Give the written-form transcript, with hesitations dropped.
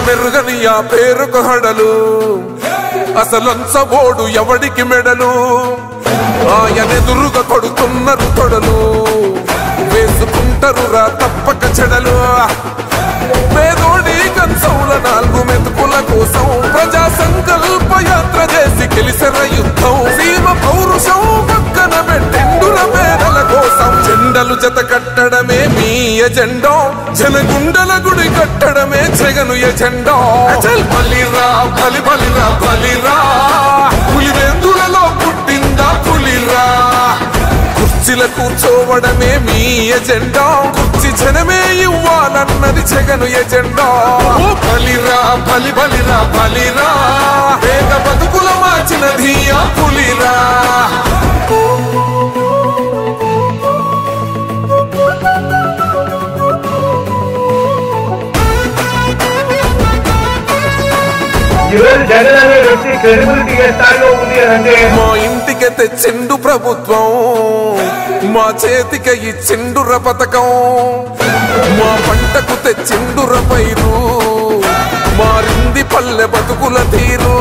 మెరుగని ఆ పేరుకు హడలు అసలంచబోడు ఎవడికి మెడలు ఆయనెదురుగా కొడుతున్నారు తొడలు వేసుకుంటారు రా తప్పక చెడలు పేదోడి కంచంల 4 మెతుకుల కోసం ప్రజా సంకల్ప యాత్ర చేసి గెలిసిన యుద్ధం సీమ పౌరుషం పక్కన పెట్టెండుల పేదల కోసం జెండలు జత కట్టడమే మీ ఎజెండా జనగుండల గుడి కట్టడమే జగను ఎజెండా బలిరా బలి బలిరా బలిరా పులివెందులలో పుట్టిందా పులిరా కుర్చీల కూర్చోవడమే మీ ఎజెండా కుర్చీ జనమే ఇవ్వాలన్నది జగను ఎజెండా బలిరా బలి బలిరా బలిరా పేద బతుకుల మార్చినది ఆ పులిరా మా ఇంటికి తెచ్చిండు ప్రభుత్వం మా చేతికి ఇచ్చిండుర పథకం మా పంటకు తెచ్చిండుర పైరు మారింది పల్లె బతుకుల తీరు